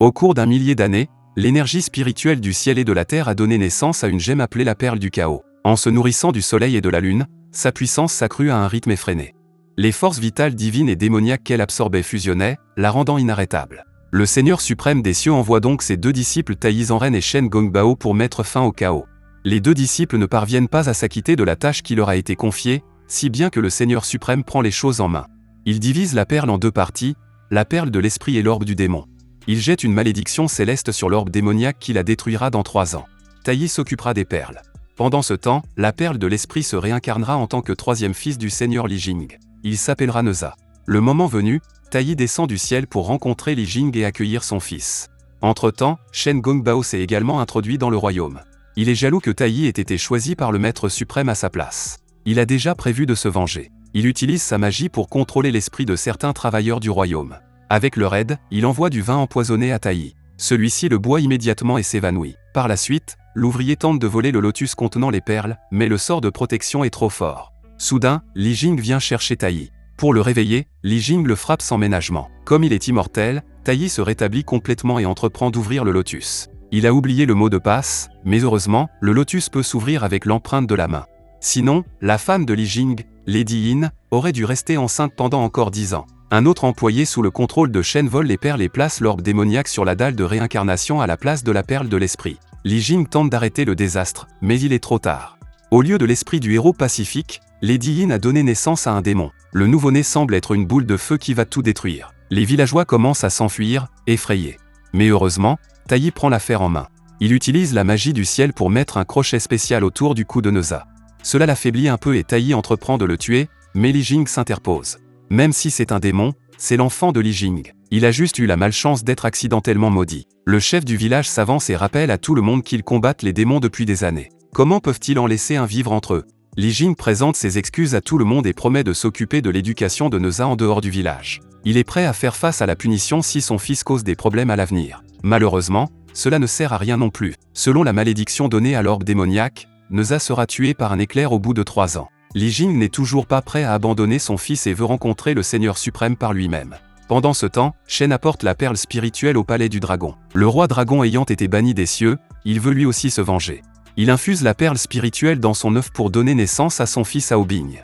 Au cours d'un millier d'années, l'énergie spirituelle du ciel et de la terre a donné naissance à une gemme appelée la perle du chaos. En se nourrissant du soleil et de la lune, sa puissance s'accrut à un rythme effréné. Les forces vitales divines et démoniaques qu'elle absorbait fusionnaient, la rendant inarrêtable. Le Seigneur suprême des cieux envoie donc ses deux disciples Tayi Zanren et Shen Gongbao pour mettre fin au chaos. Les deux disciples ne parviennent pas à s'acquitter de la tâche qui leur a été confiée, si bien que le Seigneur suprême prend les choses en main. Il divise la perle en deux parties, la perle de l'esprit et l'orbe du démon. Il jette une malédiction céleste sur l'orbe démoniaque qui la détruira dans 3 ans. Tayi s'occupera des perles. Pendant ce temps, la perle de l'esprit se réincarnera en tant que troisième fils du Seigneur Li Jing. Il s'appellera Neza. Le moment venu, Tayi descend du ciel pour rencontrer Li Jing et accueillir son fils. Entre-temps, Shen Gongbao s'est également introduit dans le royaume. Il est jaloux que Tayi ait été choisi par le maître suprême à sa place. Il a déjà prévu de se venger. Il utilise sa magie pour contrôler l'esprit de certains travailleurs du royaume. Avec leur aide, il envoie du vin empoisonné à Tayi. Celui-ci le boit immédiatement et s'évanouit. Par la suite, l'ouvrier tente de voler le lotus contenant les perles, mais le sort de protection est trop fort. Soudain, Li Jing vient chercher Tayi. Pour le réveiller, Li Jing le frappe sans ménagement. Comme il est immortel, Tayi se rétablit complètement et entreprend d'ouvrir le lotus. Il a oublié le mot de passe, mais heureusement, le lotus peut s'ouvrir avec l'empreinte de la main. Sinon, la femme de Li Jing, Lady Yin, aurait dû rester enceinte pendant encore 10 ans. Un autre employé sous le contrôle de Shen vole les perles et place l'orbe démoniaque sur la dalle de réincarnation à la place de la perle de l'esprit. Li Jing tente d'arrêter le désastre, mais il est trop tard. Au lieu de l'esprit du héros pacifique, Lady Yin a donné naissance à un démon. Le nouveau-né semble être une boule de feu qui va tout détruire. Les villageois commencent à s'enfuir, effrayés. Mais heureusement, Tayi prend l'affaire en main. Il utilise la magie du ciel pour mettre un crochet spécial autour du cou de Neza. Cela l'affaiblit un peu et Tayi entreprend de le tuer, mais Li Jing s'interpose. Même si c'est un démon, c'est l'enfant de Li Jing. Il a juste eu la malchance d'être accidentellement maudit. Le chef du village s'avance et rappelle à tout le monde qu'ils combattent les démons depuis des années. Comment peuvent-ils en laisser un vivre entre eux? Li Jing présente ses excuses à tout le monde et promet de s'occuper de l'éducation de Neza en dehors du village. Il est prêt à faire face à la punition si son fils cause des problèmes à l'avenir. Malheureusement, cela ne sert à rien non plus. Selon la malédiction donnée à l'orbe démoniaque, Neza sera tué par un éclair au bout de 3 ans. Li Jing n'est toujours pas prêt à abandonner son fils et veut rencontrer le Seigneur suprême par lui-même. Pendant ce temps, Shen apporte la perle spirituelle au palais du dragon. Le roi dragon ayant été banni des cieux, il veut lui aussi se venger. Il infuse la perle spirituelle dans son œuf pour donner naissance à son fils Aobing.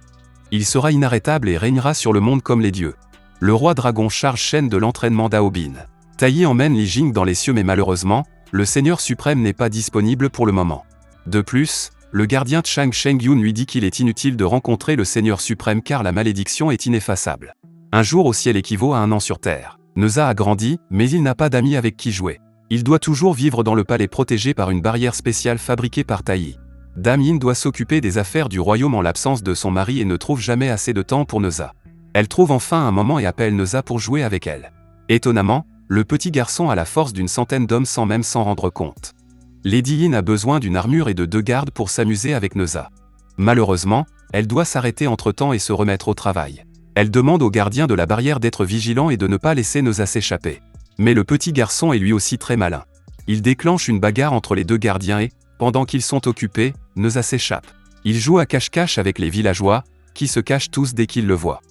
Il sera inarrêtable et régnera sur le monde comme les dieux. Le roi dragon charge Shen de l'entraînement d'Aobin. Tayi emmène Li Jing dans les cieux mais malheureusement, le Seigneur suprême n'est pas disponible pour le moment. De plus, le gardien Chang Shengyun lui dit qu'il est inutile de rencontrer le Seigneur suprême car la malédiction est ineffaçable. Un jour au ciel équivaut à un an sur terre. Neza a grandi, mais il n'a pas d'amis avec qui jouer. Il doit toujours vivre dans le palais protégé par une barrière spéciale fabriquée par Tayi. Dame Yin doit s'occuper des affaires du royaume en l'absence de son mari et ne trouve jamais assez de temps pour Neza. Elle trouve enfin un moment et appelle Neza pour jouer avec elle. Étonnamment, le petit garçon a la force d'une centaine d'hommes sans même s'en rendre compte. Lady Yin a besoin d'une armure et de 2 gardes pour s'amuser avec Neza. Malheureusement, elle doit s'arrêter entre-temps et se remettre au travail. Elle demande au gardien de la barrière d'être vigilant et de ne pas laisser Neza s'échapper. Mais le petit garçon est lui aussi très malin. Il déclenche une bagarre entre les 2 gardiens et, pendant qu'ils sont occupés, Neza s'échappe. Il joue à cache-cache avec les villageois, qui se cachent tous dès qu'ils le voient.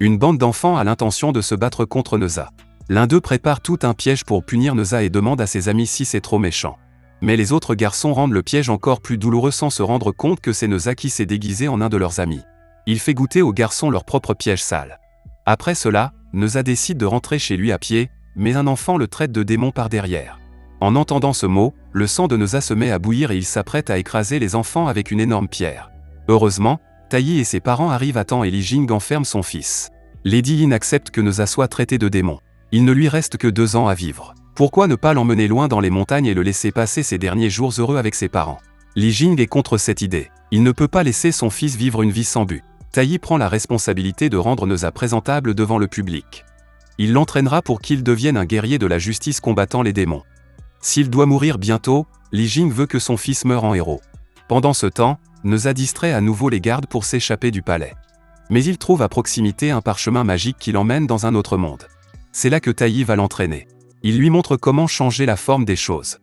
Une bande d'enfants a l'intention de se battre contre Neza. L'un d'eux prépare tout un piège pour punir Neza et demande à ses amis si c'est trop méchant. Mais les autres garçons rendent le piège encore plus douloureux sans se rendre compte que c'est Neza qui s'est déguisé en un de leurs amis. Il fait goûter aux garçons leur propre piège sale. Après cela, Neza décide de rentrer chez lui à pied, mais un enfant le traite de démon par derrière. En entendant ce mot, le sang de Neza se met à bouillir et il s'apprête à écraser les enfants avec une énorme pierre. Heureusement, Tayi et ses parents arrivent à temps et Li Jing enferme son fils. Lady Yin accepte que Neza soit traité de démon. Il ne lui reste que 2 ans à vivre. Pourquoi ne pas l'emmener loin dans les montagnes et le laisser passer ses derniers jours heureux avec ses parents? Li Jing est contre cette idée. Il ne peut pas laisser son fils vivre une vie sans but. Tayi prend la responsabilité de rendre Neza présentable devant le public. Il l'entraînera pour qu'il devienne un guerrier de la justice combattant les démons. S'il doit mourir bientôt, Li Jing veut que son fils meure en héros. Pendant ce temps, Neza distrait à nouveau les gardes pour s'échapper du palais. Mais il trouve à proximité un parchemin magique qui l'emmène dans un autre monde. C'est là que Tayi va l'entraîner. Il lui montre comment changer la forme des choses.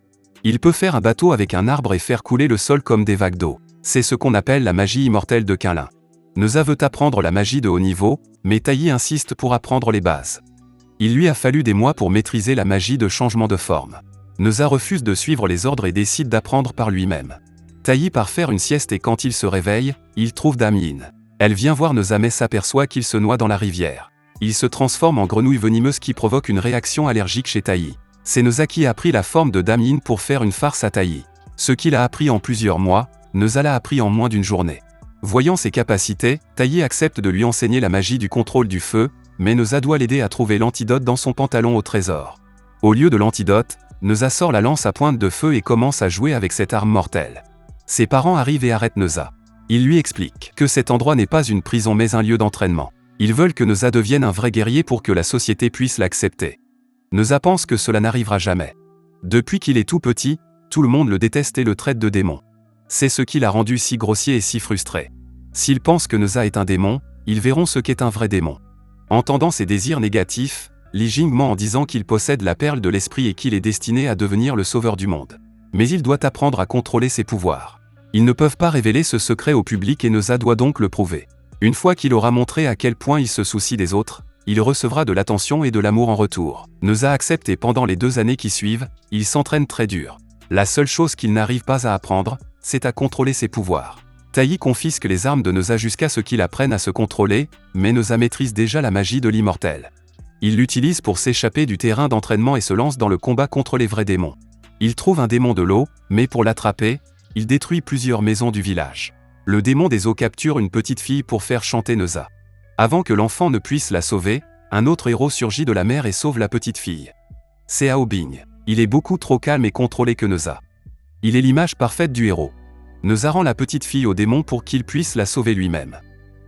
Il peut faire un bateau avec un arbre et faire couler le sol comme des vagues d'eau. C'est ce qu'on appelle la magie immortelle de Kunlun. Neza veut apprendre la magie de haut niveau, mais Tayi insiste pour apprendre les bases. Il lui a fallu des mois pour maîtriser la magie de changement de forme. Neza refuse de suivre les ordres et décide d'apprendre par lui-même. Taï part faire une sieste et quand il se réveille, il trouve Dame Yin. Elle vient voir Neza mais s'aperçoit qu'il se noie dans la rivière. Il se transforme en grenouille venimeuse qui provoque une réaction allergique chez Taï. C'est Neza qui a pris la forme de Dame Yin pour faire une farce à Taï. Ce qu'il a appris en plusieurs mois, Neza l'a appris en moins d'une journée. Voyant ses capacités, Taï accepte de lui enseigner la magie du contrôle du feu, mais Neza doit l'aider à trouver l'antidote dans son pantalon au trésor. Au lieu de l'antidote, Neza sort la lance à pointe de feu et commence à jouer avec cette arme mortelle. Ses parents arrivent et arrêtent Neza. Ils lui expliquent que cet endroit n'est pas une prison mais un lieu d'entraînement. Ils veulent que Neza devienne un vrai guerrier pour que la société puisse l'accepter. Neza pense que cela n'arrivera jamais. Depuis qu'il est tout petit, tout le monde le déteste et le traite de démon. C'est ce qui l'a rendu si grossier et si frustré. S'ils pensent que Neza est un démon, ils verront ce qu'est un vrai démon. Entendant ses désirs négatifs, Li Jing ment en disant qu'il possède la perle de l'esprit et qu'il est destiné à devenir le sauveur du monde. Mais il doit apprendre à contrôler ses pouvoirs. Ils ne peuvent pas révéler ce secret au public et Neza doit donc le prouver. Une fois qu'il aura montré à quel point il se soucie des autres, il recevra de l'attention et de l'amour en retour. Neza accepte et pendant les 2 années qui suivent, il s'entraîne très dur. La seule chose qu'il n'arrive pas à apprendre, c'est à contrôler ses pouvoirs. Taï confisque les armes de Neza jusqu'à ce qu'il apprenne à se contrôler, mais Neza maîtrise déjà la magie de l'immortel. Il l'utilise pour s'échapper du terrain d'entraînement et se lance dans le combat contre les vrais démons. Il trouve un démon de l'eau, mais pour l'attraper, il détruit plusieurs maisons du village. Le démon des eaux capture une petite fille pour faire chanter Neza. Avant que l'enfant ne puisse la sauver, un autre héros surgit de la mer et sauve la petite fille. C'est Hao Bing. Il est beaucoup trop calme et contrôlé que Neza. Il est l'image parfaite du héros. Neza rend la petite fille au démon pour qu'il puisse la sauver lui-même.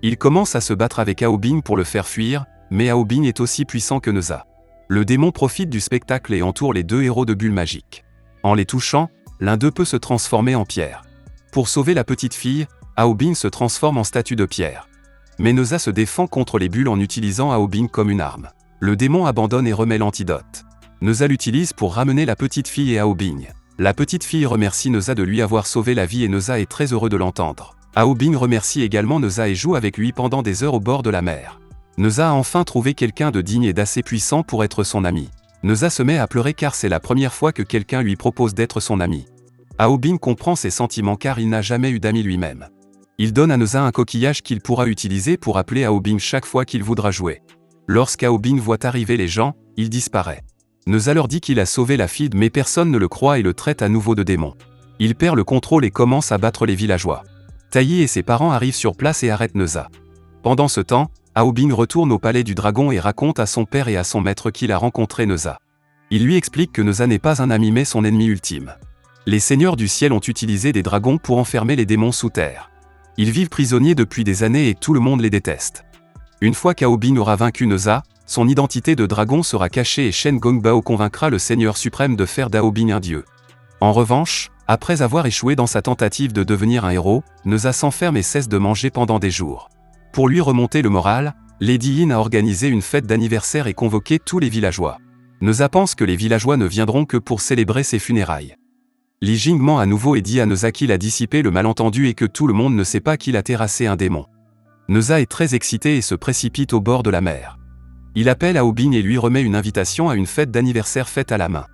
Il commence à se battre avec Hao Bing pour le faire fuir, mais Hao Bing est aussi puissant que Neza. Le démon profite du spectacle et entoure les 2 héros de bulles magiques. En les touchant, l'un d'eux peut se transformer en pierre. Pour sauver la petite fille, Hao Bing se transforme en statue de pierre. Mais Neza se défend contre les bulles en utilisant Hao Bing comme une arme. Le démon abandonne et remet l'antidote. Neza l'utilise pour ramener la petite fille et Hao Bing. La petite fille remercie Neza de lui avoir sauvé la vie et Neza est très heureux de l'entendre. Hao Bing remercie également Neza et joue avec lui pendant des heures au bord de la mer. Neza a enfin trouvé quelqu'un de digne et d'assez puissant pour être son ami. Neza se met à pleurer car c'est la première fois que quelqu'un lui propose d'être son ami. Hao Bing comprend ses sentiments car il n'a jamais eu d'amis lui-même. Il donne à Neza un coquillage qu'il pourra utiliser pour appeler Hao Bing chaque fois qu'il voudra jouer. Lorsqu'Hao Bing voit arriver les gens, il disparaît. Neza leur dit qu'il a sauvé la fille mais personne ne le croit et le traite à nouveau de démon. Il perd le contrôle et commence à battre les villageois. Taï et ses parents arrivent sur place et arrêtent Neza. Pendant ce temps, Hao Bing retourne au palais du dragon et raconte à son père et à son maître qu'il a rencontré Neza. Il lui explique que Neza n'est pas un ami mais son ennemi ultime. Les seigneurs du ciel ont utilisé des dragons pour enfermer les démons sous terre. Ils vivent prisonniers depuis des années et tout le monde les déteste. Une fois qu'Hao Bing aura vaincu Neza, son identité de dragon sera cachée et Shen Gongbao convaincra le Seigneur suprême de faire d'Hao Bing un dieu. En revanche, après avoir échoué dans sa tentative de devenir un héros, Neza s'enferme et cesse de manger pendant des jours. Pour lui remonter le moral, Lady Yin a organisé une fête d'anniversaire et convoqué tous les villageois. Neza pense que les villageois ne viendront que pour célébrer ses funérailles. Li Jing ment à nouveau et dit à Neza qu'il a dissipé le malentendu et que tout le monde ne sait pas qu'il a terrassé un démon. Neza est très excité et se précipite au bord de la mer. Il appelle Hao Bing et lui remet une invitation à une fête d'anniversaire faite à la main.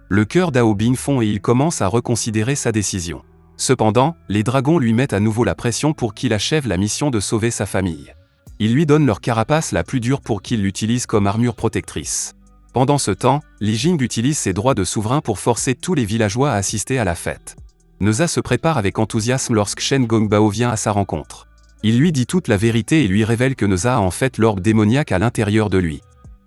Le cœur d'Hao Bing fond et il commence à reconsidérer sa décision. Cependant, les dragons lui mettent à nouveau la pression pour qu'il achève la mission de sauver sa famille. Ils lui donnent leur carapace la plus dure pour qu'il l'utilise comme armure protectrice. Pendant ce temps, Li Jing utilise ses droits de souverain pour forcer tous les villageois à assister à la fête. Neza se prépare avec enthousiasme lorsque Shen Gongbao vient à sa rencontre. Il lui dit toute la vérité et lui révèle que Neza a en fait l'orbe démoniaque à l'intérieur de lui.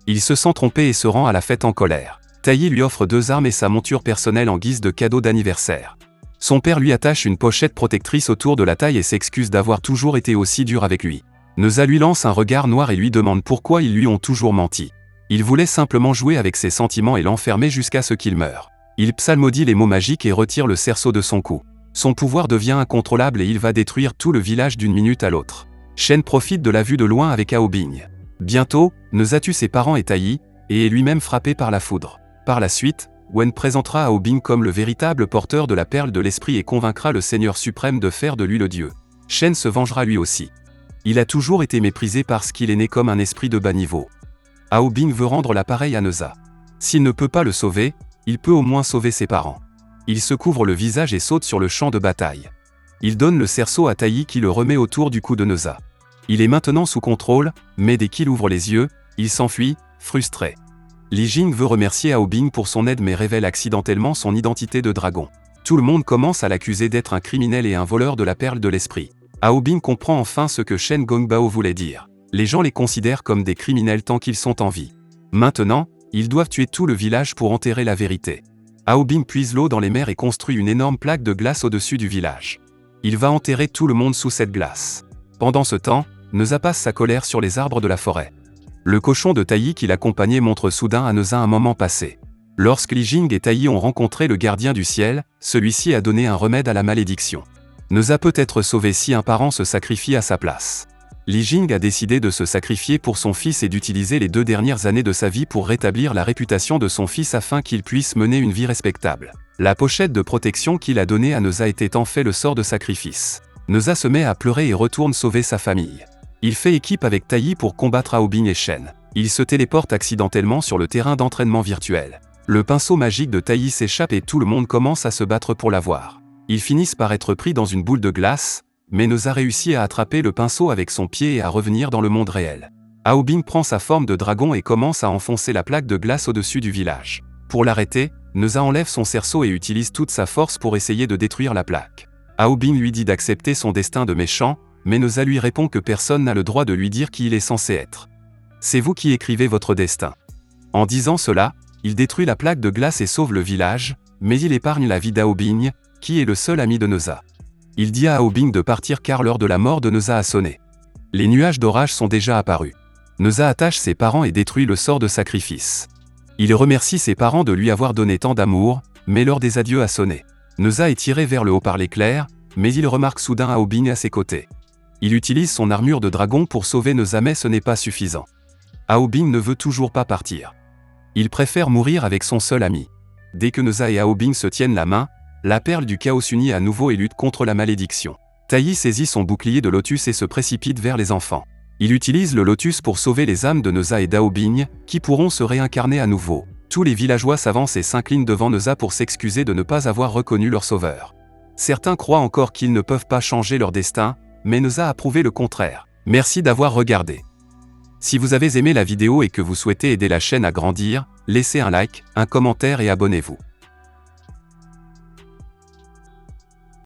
Il se sent trompé et se rend à la fête en colère. Taï lui offre 2 armes et sa monture personnelle en guise de cadeau d'anniversaire. Son père lui attache une pochette protectrice autour de la taille et s'excuse d'avoir toujours été aussi dur avec lui. Neza lui lance un regard noir et lui demande pourquoi ils lui ont toujours menti. Il voulait simplement jouer avec ses sentiments et l'enfermer jusqu'à ce qu'il meure. Il psalmodie les mots magiques et retire le cerceau de son cou. Son pouvoir devient incontrôlable et il va détruire tout le village d'une minute à l'autre. Shen profite de la vue de loin avec Hao Bing. Bientôt, Neza tue ses parents et Taï, et est lui-même frappé par la foudre. Par la suite, Wen présentera Hao Bing comme le véritable porteur de la perle de l'esprit et convaincra le Seigneur suprême de faire de lui le dieu. Shen se vengera lui aussi. Il a toujours été méprisé parce qu'il est né comme un esprit de bas niveau. Hao Bing veut rendre l'appareil à Neza. S'il ne peut pas le sauver, il peut au moins sauver ses parents. Il se couvre le visage et saute sur le champ de bataille. Il donne le cerceau à Taï qui le remet autour du cou de Neza. Il est maintenant sous contrôle, mais dès qu'il ouvre les yeux, il s'enfuit, frustré. Li Jing veut remercier Hao Bing pour son aide mais révèle accidentellement son identité de dragon. Tout le monde commence à l'accuser d'être un criminel et un voleur de la perle de l'esprit. Hao Bing comprend enfin ce que Shen Gongbao voulait dire. Les gens les considèrent comme des criminels tant qu'ils sont en vie. Maintenant, ils doivent tuer tout le village pour enterrer la vérité. Hao Bing puise l'eau dans les mers et construit une énorme plaque de glace au-dessus du village. Il va enterrer tout le monde sous cette glace. Pendant ce temps, Neza passe sa colère sur les arbres de la forêt. Le cochon de Taï qui l'accompagnait montre soudain à Neza un moment passé. Lorsque Li Jing et Taï ont rencontré le gardien du ciel, celui-ci a donné un remède à la malédiction. Neza peut être sauvé si un parent se sacrifie à sa place. Li Jing a décidé de se sacrifier pour son fils et d'utiliser les 2 dernières années de sa vie pour rétablir la réputation de son fils afin qu'il puisse mener une vie respectable. La pochette de protection qu'il a donnée à Neza était en fait le sort de sacrifice. Neza se met à pleurer et retourne sauver sa famille. Il fait équipe avec Taï pour combattre Hao Bing et Shen. Il se téléporte accidentellement sur le terrain d'entraînement virtuel. Le pinceau magique de Taï s'échappe et tout le monde commence à se battre pour l'avoir. Ils finissent par être pris dans une boule de glace, mais Neza réussit à attraper le pinceau avec son pied et à revenir dans le monde réel. Hao Bing prend sa forme de dragon et commence à enfoncer la plaque de glace au-dessus du village. Pour l'arrêter, Neza enlève son cerceau et utilise toute sa force pour essayer de détruire la plaque. Hao Bing lui dit d'accepter son destin de méchant, mais Neza lui répond que personne n'a le droit de lui dire qui il est censé être. C'est vous qui écrivez votre destin. En disant cela, il détruit la plaque de glace et sauve le village, mais il épargne la vie d'Hao Bing, qui est le seul ami de Neza. Il dit à Hao Bing de partir car l'heure de la mort de Neza a sonné. Les nuages d'orage sont déjà apparus. Neza attache ses parents et détruit le sort de sacrifice. Il remercie ses parents de lui avoir donné tant d'amour, mais l'heure des adieux a sonné. Neza est tiré vers le haut par l'éclair, mais il remarque soudain Hao Bing à ses côtés. Il utilise son armure de dragon pour sauver Neza mais ce n'est pas suffisant. Hao Bing ne veut toujours pas partir. Il préfère mourir avec son seul ami. Dès que Neza et Hao Bing se tiennent la main, la perle du chaos s'unit à nouveau et lutte contre la malédiction. Taï saisit son bouclier de lotus et se précipite vers les enfants. Il utilise le lotus pour sauver les âmes de Neza et d'Hao Bing, qui pourront se réincarner à nouveau. Tous les villageois s'avancent et s'inclinent devant Neza pour s'excuser de ne pas avoir reconnu leur sauveur. Certains croient encore qu'ils ne peuvent pas changer leur destin, mais Neza a prouvé le contraire. Merci d'avoir regardé. Si vous avez aimé la vidéo et que vous souhaitez aider la chaîne à grandir, laissez un like, un commentaire et abonnez-vous.